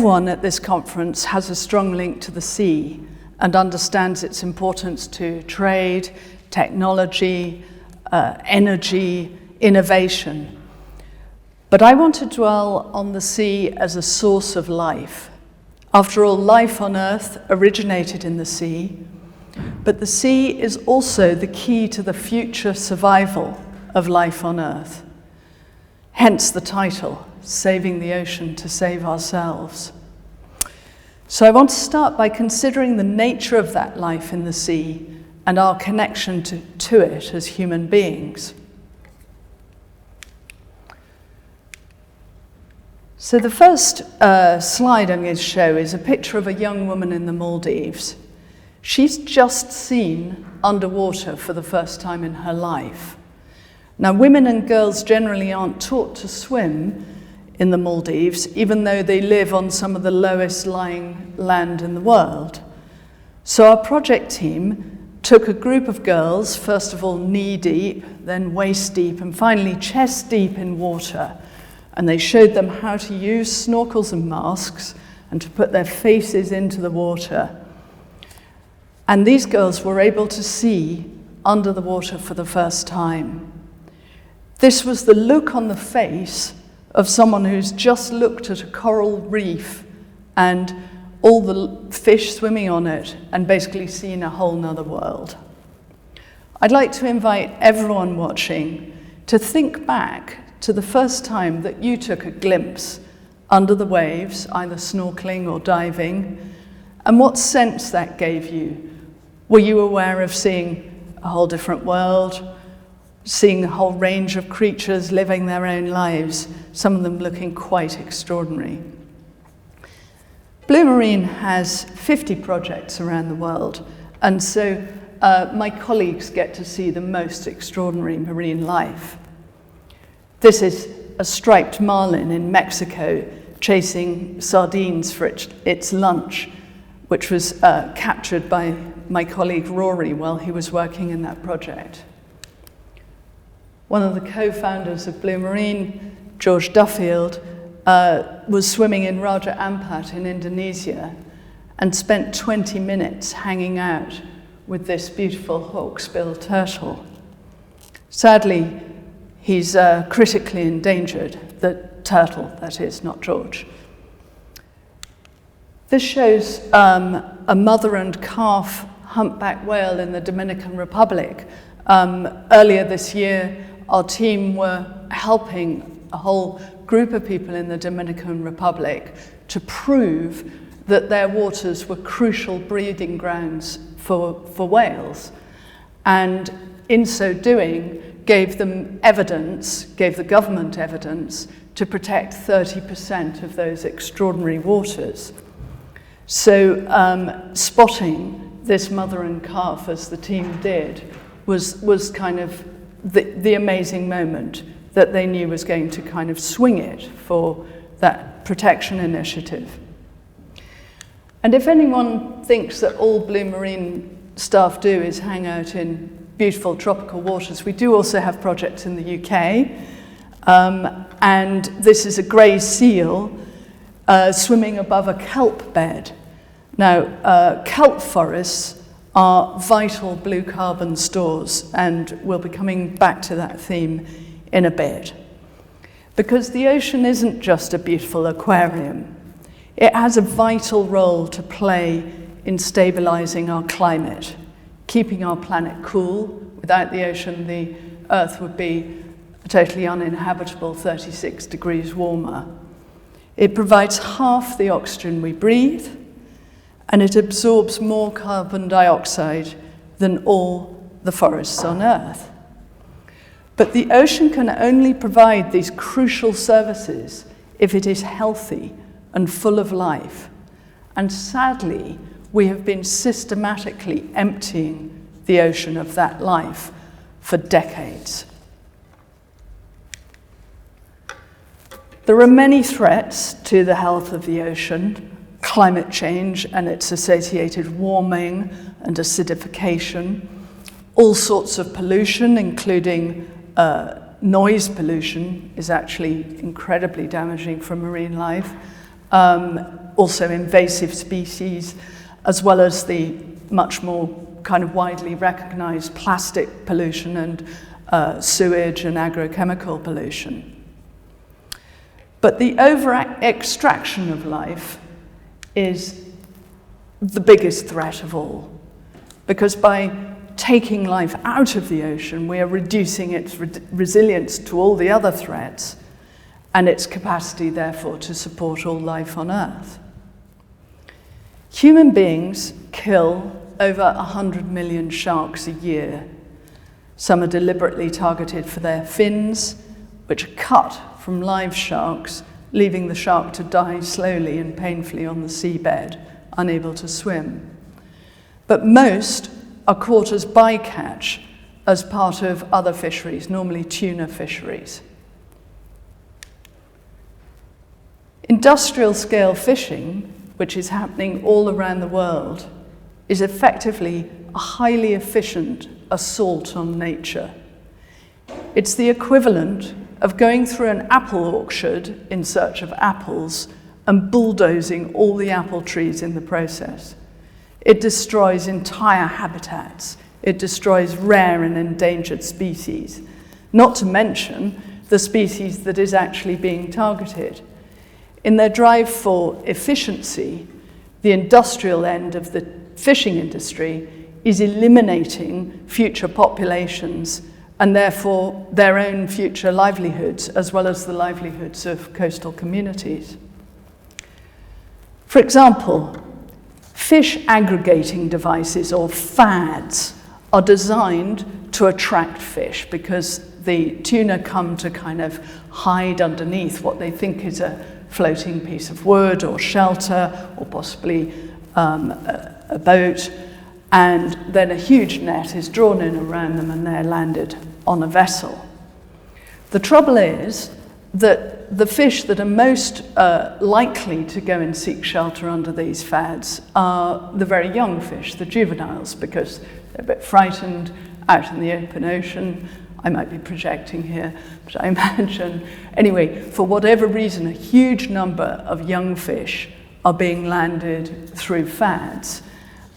everyone at this conference has a strong link to the sea and understands its importance to trade, technology, energy, innovation. But I want to dwell on the sea as a source of life. After all, life on Earth originated in the sea, but the sea is also the key to the future survival of life on Earth. Hence the title, Saving the Ocean to Save Ourselves. So I want to start by considering the nature of that life in the sea and our connection to it as human beings. So the first slide I'm going to show is a picture of a young woman in the Maldives. She's just seen underwater for the first time in her life. Now, women and girls generally aren't taught to swim in the Maldives, even though they live on some of the lowest lying land in the world. So our project team took a group of girls, first of all knee deep, then waist deep, and finally chest deep in water. And they showed them how to use snorkels and masks and to put their faces into the water. And these girls were able to see under the water for the first time. This was the look on the face of someone who's just looked at a coral reef and all the fish swimming on it and basically seen a whole nother world. I'd like to invite everyone watching to think back to the first time that you took a glimpse under the waves, either snorkeling or diving, and what sense that gave you. Were you aware of seeing a whole different world, seeing a whole range of creatures living their own lives, some of them looking quite extraordinary? Blue Marine has 50 projects around the world, and so my colleagues get to see the most extraordinary marine life. This is a striped marlin in Mexico chasing sardines for its lunch, which was captured by my colleague Rory while he was working in that project. One of the co-founders of Blue Marine, George Duffield, was swimming in Raja Ampat in Indonesia and spent 20 minutes hanging out with this beautiful hawksbill turtle. Sadly, he's critically endangered, the turtle, that is, not George. This shows a mother and calf humpback whale in the Dominican Republic. Earlier this year, our team were helping a whole group of people in the Dominican Republic to prove that their waters were crucial breeding grounds for whales. And in so doing, gave the government evidence to protect 30% of those extraordinary waters. So spotting this mother and calf, as the team did, was kind of the amazing moment that they knew was going to kind of swing it for that protection initiative. And if anyone thinks that all Blue Marine staff do is hang out in beautiful tropical waters, we do also have projects in the UK. And this is a grey seal swimming above a kelp bed. Now, kelp forests are vital blue carbon stores, and we'll be coming back to that theme in a bit. Because the ocean isn't just a beautiful aquarium. It has a vital role to play in stabilizing our climate, keeping our planet cool. Without the ocean, the Earth would be totally uninhabitable, 36 degrees warmer. It provides half the oxygen we breathe, and it absorbs more carbon dioxide than all the forests on Earth. But the ocean can only provide these crucial services if it is healthy and full of life. And sadly, we have been systematically emptying the ocean of that life for decades. There are many threats to the health of the ocean: climate change and its associated warming and acidification, all sorts of pollution, including noise pollution, is actually incredibly damaging for marine life, also invasive species, as well as the much more kind of widely recognized plastic pollution and sewage and agrochemical pollution. But the over-extraction of life is the biggest threat of all, because by taking life out of the ocean, we are reducing its resilience to all the other threats and its capacity, therefore, to support all life on Earth. Human beings kill over 100 million sharks a year. Some are deliberately targeted for their fins, which are cut from live sharks, leaving the shark to die slowly and painfully on the seabed, unable to swim. But most are caught as bycatch as part of other fisheries, normally tuna fisheries. Industrial scale fishing, which is happening all around the world, is effectively a highly efficient assault on nature. It's the equivalent of going through an apple orchard in search of apples and bulldozing all the apple trees in the process. It destroys entire habitats. It destroys rare and endangered species, not to mention the species that is actually being targeted. In their drive for efficiency, the industrial end of the fishing industry is eliminating future populations and therefore their own future livelihoods, as well as the livelihoods of coastal communities. For example, fish aggregating devices, or FADs, are designed to attract fish because the tuna come to kind of hide underneath what they think is a floating piece of wood or shelter, or possibly a boat, and then a huge net is drawn in around them and they're landed on a vessel. The trouble is that the fish that are most likely to go and seek shelter under these FADs are the very young fish, the juveniles, because they're a bit frightened out in the open ocean. I might be projecting here, but I imagine, anyway, for whatever reason, a huge number of young fish are being landed through FADs.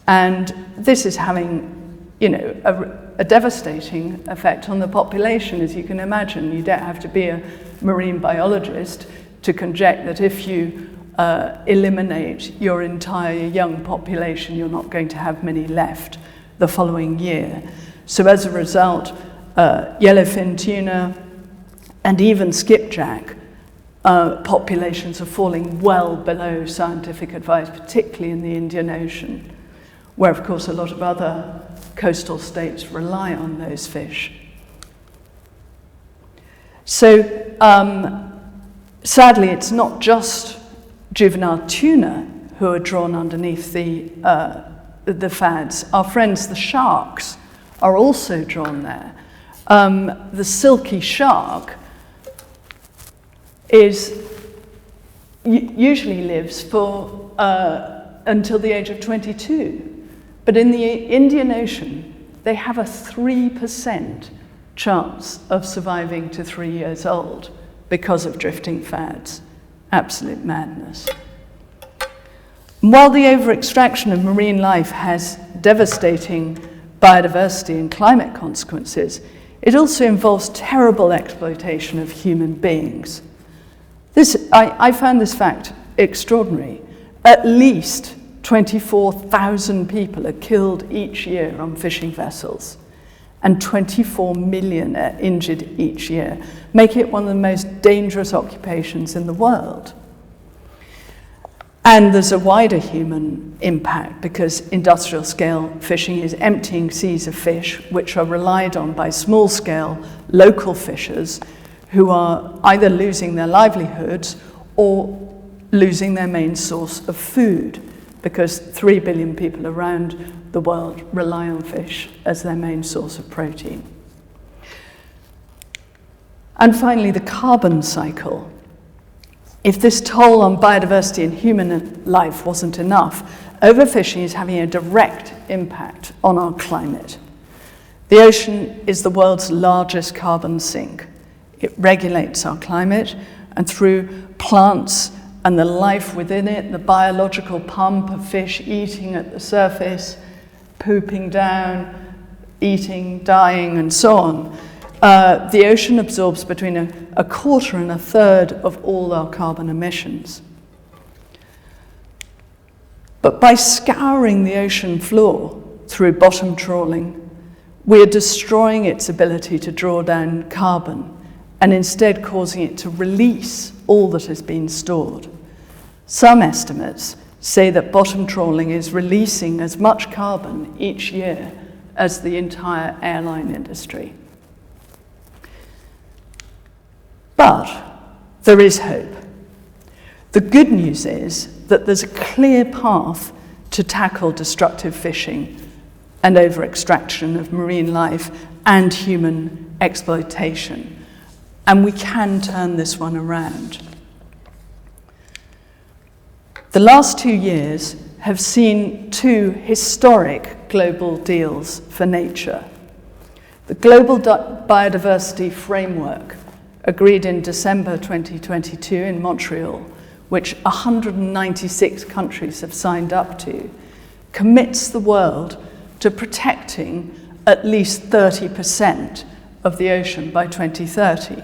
And this is having, a devastating effect on the population, as you can imagine. You don't have to be a marine biologist to conject that if you eliminate your entire young population, you're not going to have many left the following year. So as a result, yellowfin tuna and even skipjack populations are falling well below scientific advice, particularly in the Indian Ocean, where of course a lot of other coastal states rely on those fish. So sadly, it's not just juvenile tuna who are drawn underneath the FADs. Our friends, the sharks, are also drawn there. The silky shark usually lives for until the age of 22. But in the Indian Ocean, they have a 3% chance of surviving to 3 years old because of drifting FADs. Absolute madness. While the over-extraction of marine life has devastating biodiversity and climate consequences, it also involves terrible exploitation of human beings. I found this fact extraordinary. At least 24,000 people are killed each year on fishing vessels, and 24 million are injured each year, making it one of the most dangerous occupations in the world. And there's a wider human impact because industrial scale fishing is emptying seas of fish which are relied on by small scale local fishers who are either losing their livelihoods or losing their main source of food, because 3 billion people around the world rely on fish as their main source of protein. And finally, the carbon cycle. If this toll on biodiversity and human life wasn't enough, overfishing is having a direct impact on our climate. The ocean is the world's largest carbon sink. It regulates our climate, and through plants and the life within it, the biological pump of fish eating at the surface, pooping down, eating, dying, and so on, the ocean absorbs between a quarter and a third of all our carbon emissions. But by scouring the ocean floor through bottom trawling, we are destroying its ability to draw down carbon and instead causing it to release all that has been stored. Some estimates say that bottom trawling is releasing as much carbon each year as the entire airline industry. But there is hope. The good news is that there's a clear path to tackle destructive fishing and over-extraction of marine life and human exploitation. And we can turn this one around. The last 2 years have seen 2 historic global deals for nature. The Global Biodiversity Framework, agreed in December 2022 in Montreal, which 196 countries have signed up to, commits the world to protecting at least 30% of the ocean by 2030.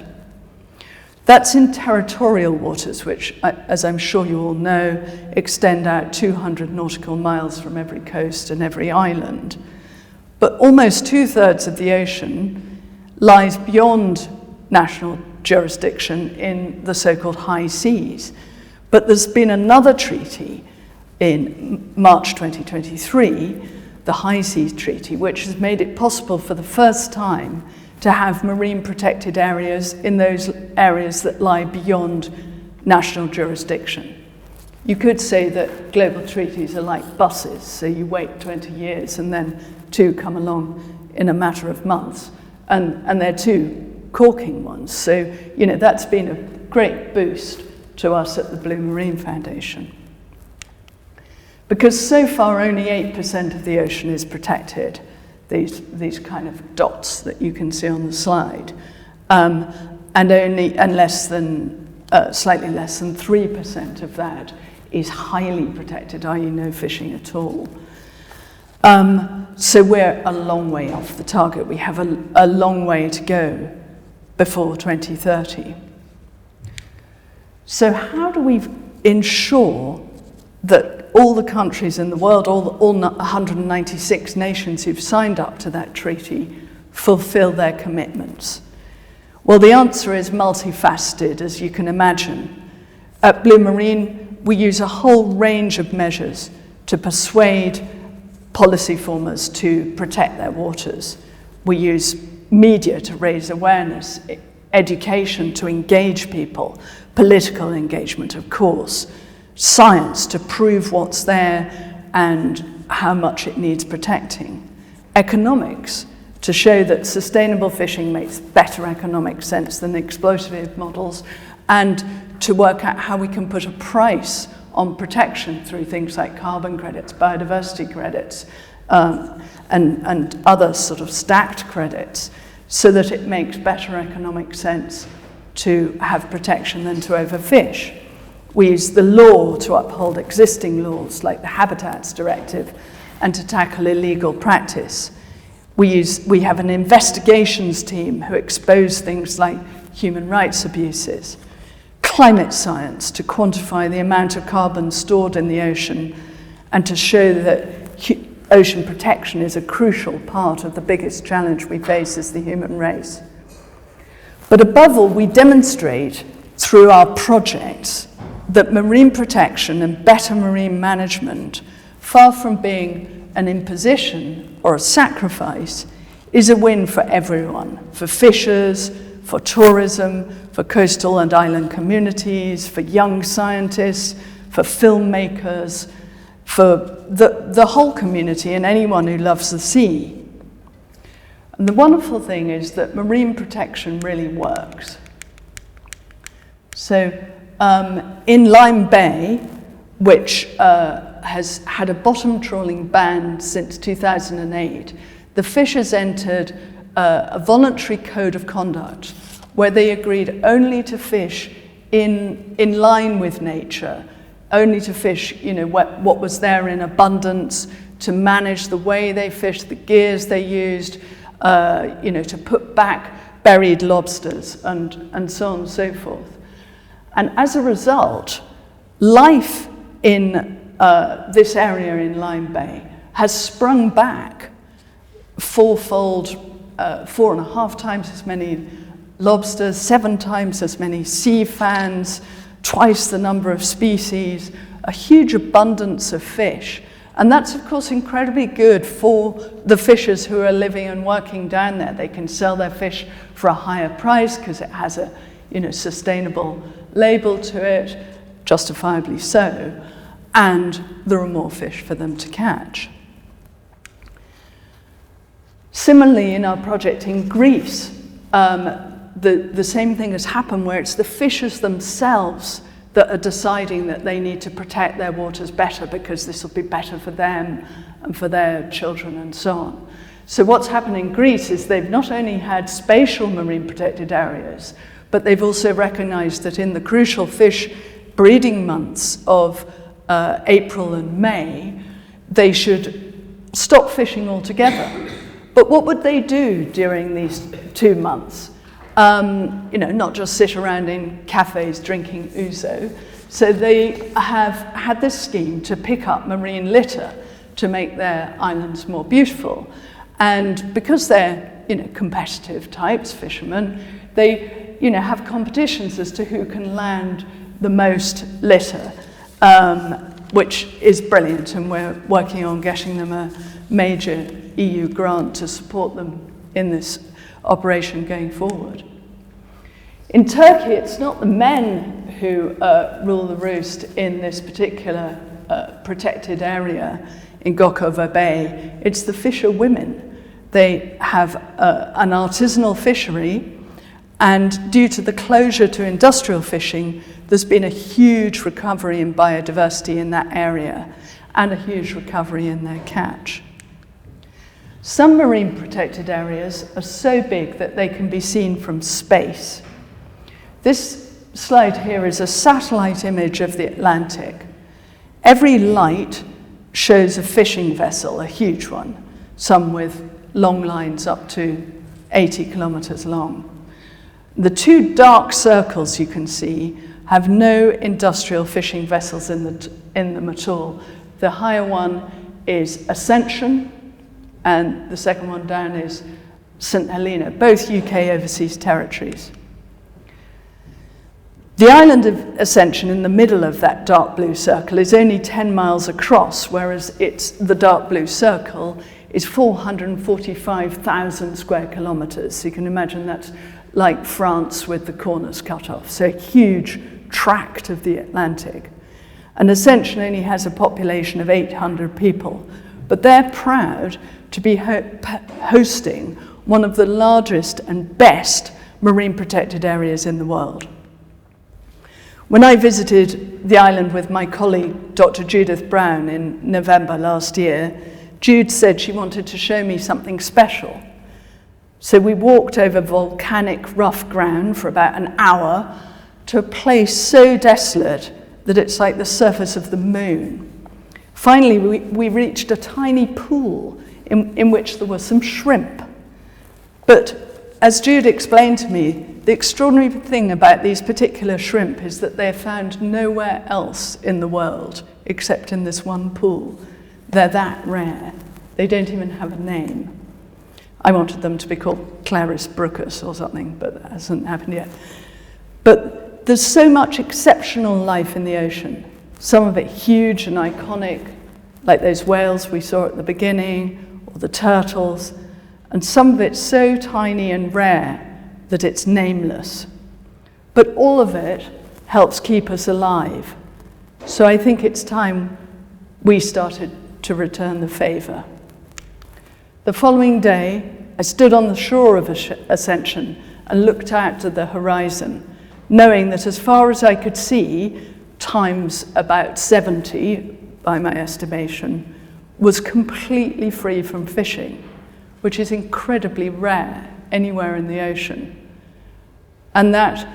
That's in territorial waters, which, as I'm sure you all know, extend out 200 nautical miles from every coast and every island. But almost 2/3 of the ocean lies beyond national jurisdiction in the so-called high seas. But there's been another treaty in March 2023, the High Seas Treaty, which has made it possible for the first time to have marine protected areas in those areas that lie beyond national jurisdiction. You could say that global treaties are like buses, so you wait 20 years and then 2 come along in a matter of months, and they're 2 corking ones. So, that's been a great boost to us at the Blue Marine Foundation. Because so far only 8% of the ocean is protected, these kind of dots that you can see on the slide, and slightly less than 3% of that is highly protected, i.e. no fishing at all. So we're a long way off the target. We have a long way to go before 2030. So how do we ensure that all the countries in the world, all 196 nations who've signed up to that treaty, fulfill their commitments? Well, the answer is multifaceted, as you can imagine. At Blue Marine, we use a whole range of measures to persuade policy formers to protect their waters. We use media to raise awareness, education to engage people, political engagement, of course, science to prove what's there and how much it needs protecting, economics to show that sustainable fishing makes better economic sense than exploitative models, and to work out how we can put a price on protection through things like carbon credits, biodiversity credits, and other sort of stacked credits, so that it makes better economic sense to have protection than to overfish. We use the law to uphold existing laws like the Habitats Directive and to tackle illegal practice. We have an investigations team who expose things like human rights abuses. Climate science to quantify the amount of carbon stored in the ocean and to show that ocean protection is a crucial part of the biggest challenge we face as the human race. But above all, we demonstrate through our projects that marine protection and better marine management, far from being an imposition or a sacrifice, is a win for everyone, for fishers, for tourism, for coastal and island communities, for young scientists, for filmmakers, for the whole community and anyone who loves the sea. And the wonderful thing is that marine protection really works. So in Lime Bay, which has had a bottom trawling ban since 2008, the fishers entered a voluntary code of conduct where they agreed only to fish in line with nature, only to fish, what was there in abundance, to manage the way they fished, the gears they used, to put back buried lobsters and so on and so forth. And as a result, life in this area in Lyme Bay has sprung back fourfold, 4.5 times as many lobsters, 7 times as many sea fans, twice the number of species, a huge abundance of fish. And that's, of course, incredibly good for the fishers who are living and working down there. They can sell their fish for a higher price because it has a sustainable label to it, justifiably so, and there are more fish for them to catch. Similarly, in our project in Greece, the same thing has happened, where it's the fishers themselves that are deciding that they need to protect their waters better because this will be better for them and for their children and so on. So what's happened in Greece is they've not only had spatial marine protected areas, but they've also recognized that in the crucial fish breeding months of April and May, they should stop fishing altogether. But what would they do during these 2 months? Not just sit around in cafes drinking ouzo. So they have had this scheme to pick up marine litter to make their islands more beautiful. And because they're, competitive types, fishermen, they, have competitions as to who can land the most litter, which is brilliant. And we're working on getting them a major EU grant to support them in this operation going forward. In Turkey, it's not the men who rule the roost in this particular protected area in Gokova Bay. It's the fisher women. They have an artisanal fishery, and due to the closure to industrial fishing, there's been a huge recovery in biodiversity in that area and a huge recovery in their catch. Some marine protected areas are so big that they can be seen from space. This slide here is a satellite image of the Atlantic. Every light shows a fishing vessel, a huge one, some with long lines up to 80 kilometers long. The 2 dark circles you can see have no industrial fishing vessels in them at all. The higher one is Ascension, and the second one down is St Helena, both UK overseas territories. The island of Ascension in the middle of that dark blue circle is only 10 miles across, whereas the dark blue circle is 445,000 square kilometers. So you can imagine that's like France with the corners cut off. So a huge tract of the Atlantic. And Ascension only has a population of 800 people, but they're proud to be hosting one of the largest and best marine protected areas in the world. When I visited the island with my colleague, Dr. Judith Brown, in November last year, Jude said she wanted to show me something special. So we walked over volcanic rough ground for about an hour to a place so desolate that it's like the surface of the moon. Finally, we reached a tiny pool in which there were some shrimp. But as Jude explained to me, the extraordinary thing about these particular shrimp is that they're found nowhere else in the world except in this one pool. They're that rare. They don't even have a name. I wanted them to be called Clare Brook or something, but that hasn't happened yet. But there's so much exceptional life in the ocean. Some of it huge and iconic, like those whales we saw at the beginning, or the turtles, and some of it so tiny and rare that it's nameless. But all of it helps keep us alive. So I think it's time we started to return the favor. The following day, I stood on the shore of Ascension and looked out to the horizon, knowing that as far as I could see, times about 70, by my estimation, was completely free from fishing, which is incredibly rare anywhere in the ocean. And that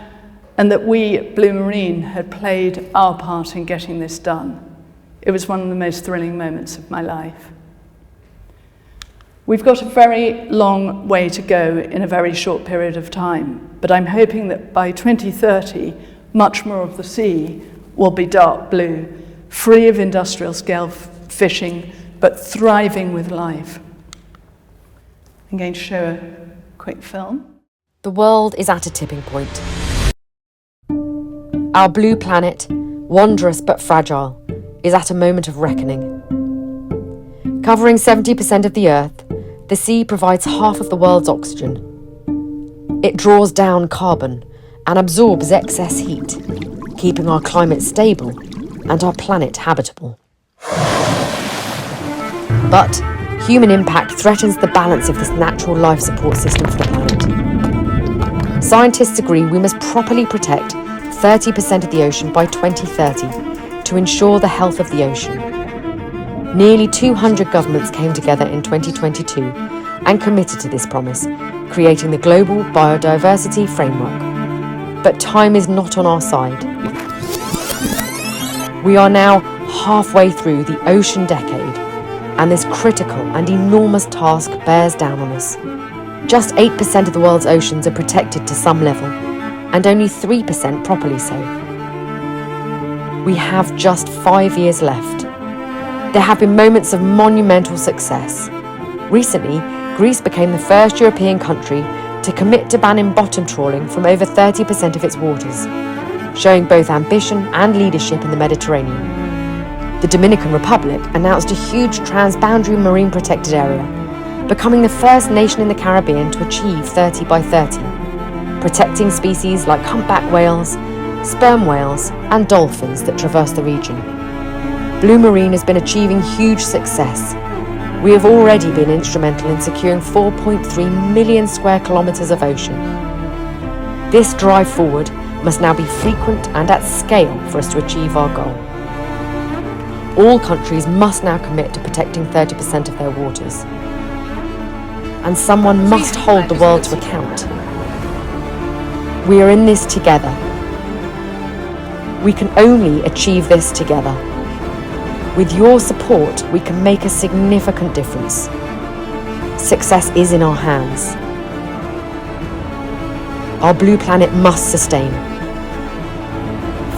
and that we at Blue Marine had played our part in getting this done. It was one of the most thrilling moments of my life. We've got a very long way to go in a very short period of time, but I'm hoping that by 2030, much more of the sea will be dark blue, free of industrial scale fishing, but thriving with life. I'm going to show a quick film. The world is at a tipping point. Our blue planet, wondrous but fragile, is at a moment of reckoning. Covering 70% of the Earth, the sea provides half of the world's oxygen. It draws down carbon and absorbs excess heat, keeping our climate stable and our planet habitable. But human impact threatens the balance of this natural life support system for the planet. Scientists agree we must properly protect 30% of the ocean by 2030 to ensure the health of the ocean. Nearly 200 governments came together in 2022 and committed to this promise, creating the Global Biodiversity Framework. But time is not on our side. We are now halfway through the ocean decade, and this critical and enormous task bears down on us. Just 8% of the world's oceans are protected to some level, and only 3% properly so. We have just 5 years left. There have been moments of monumental success. Recently, Greece became the first European country to commit to banning bottom trawling from over 30% of its waters, showing both ambition and leadership in the Mediterranean. The Dominican Republic announced a huge transboundary marine protected area, becoming the first nation in the Caribbean to achieve 30 by 30, protecting species like humpback whales, sperm whales, and dolphins that traverse the region. Blue Marine has been achieving huge success. We have already been instrumental in securing 4.3 million square kilometres of ocean. This drive forward must now be frequent and at scale for us to achieve our goal. All countries must now commit to protecting 30% of their waters. And someone must hold the world to account. We are in this together. We can only achieve this together. With your support, we can make a significant difference. Success is in our hands. Our blue planet must sustain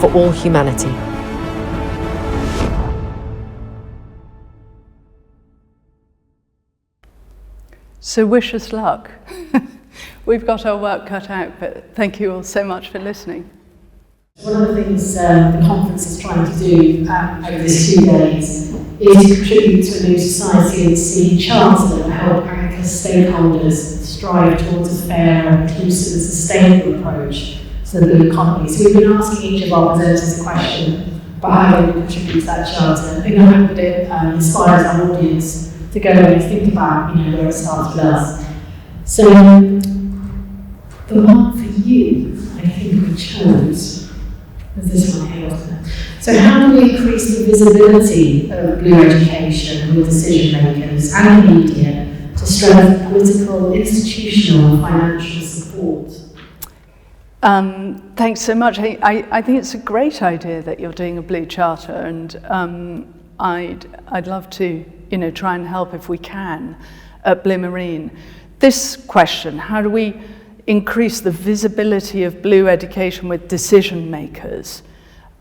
for all humanity. So wish us luck. We've got our work cut out, but thank you all so much for listening. One of the things the conference is trying to do over these 2 days is to contribute to a new society and see charts that will help anchor stakeholders strive towards a fair, inclusive and sustainable approach to the blue economy. So we've been asking each of our presenters a question about how they would contribute to that charter. I think I hope that it inspires our audience to go and think about where it starts with us. So the one for you, I think we chose, was this one here, wasn't it? So how do we increase the visibility of blue education with decision makers and the media to strengthen political, institutional and financial support? Thanks so much. I think it's a great idea that you're doing a blue charter, and I'd love to try and help if we can at Blue Marine. This question, how do we increase the visibility of blue education with decision makers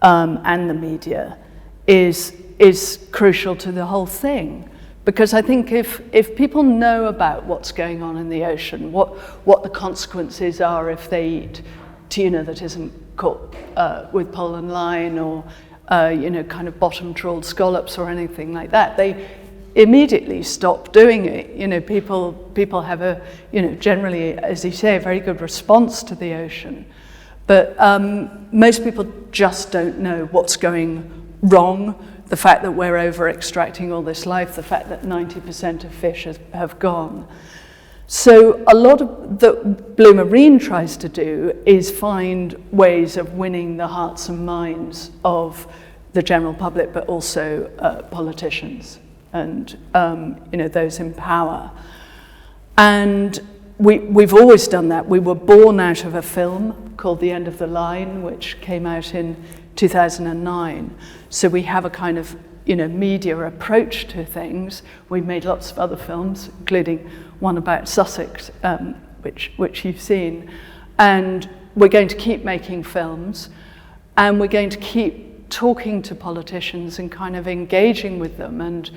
and the media, is crucial to the whole thing. Because I think if people know about what's going on in the ocean, what the consequences are if they eat tuna that isn't caught with pole and line, or kind of bottom trawled scallops or anything like that, they immediately stop doing it. People have a generally, as you say, a very good response to the ocean, but most people just don't know what's going wrong. The fact that we're over extracting all this life, the fact that 90% of fish have gone. So a lot of that Blue Marine tries to do is find ways of winning the hearts and minds of the general public, but also politicians and those in power. And we've always done that. We were born out of a film called The End of the Line, which came out in 2009. So we have a kind of, media approach to things. We've made lots of other films, including one about Sussex, which you've seen. And we're going to keep making films, and we're going to keep talking to politicians and kind of engaging with them, and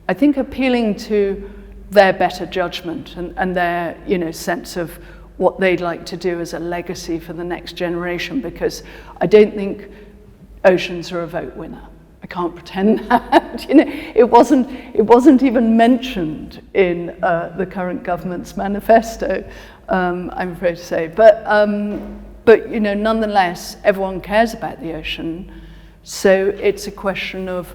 I think appealing to their better judgment and their, sense of what they'd like to do as a legacy for the next generation, because I don't think oceans are a vote winner. I can't pretend that. It wasn't even mentioned in the current government's manifesto, I'm afraid to say. But nonetheless, everyone cares about the ocean, so it's a question of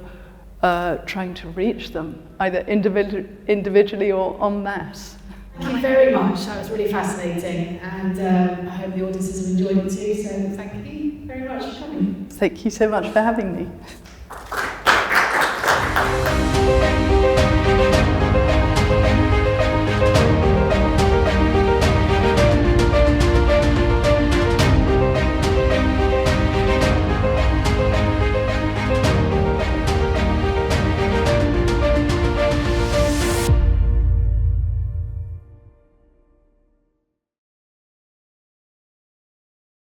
trying to reach them, either individually or en masse. Thank you very much. That was really fascinating, and I hope the audiences have enjoyed it too. So thank you very much for coming. Thank you so much for having me.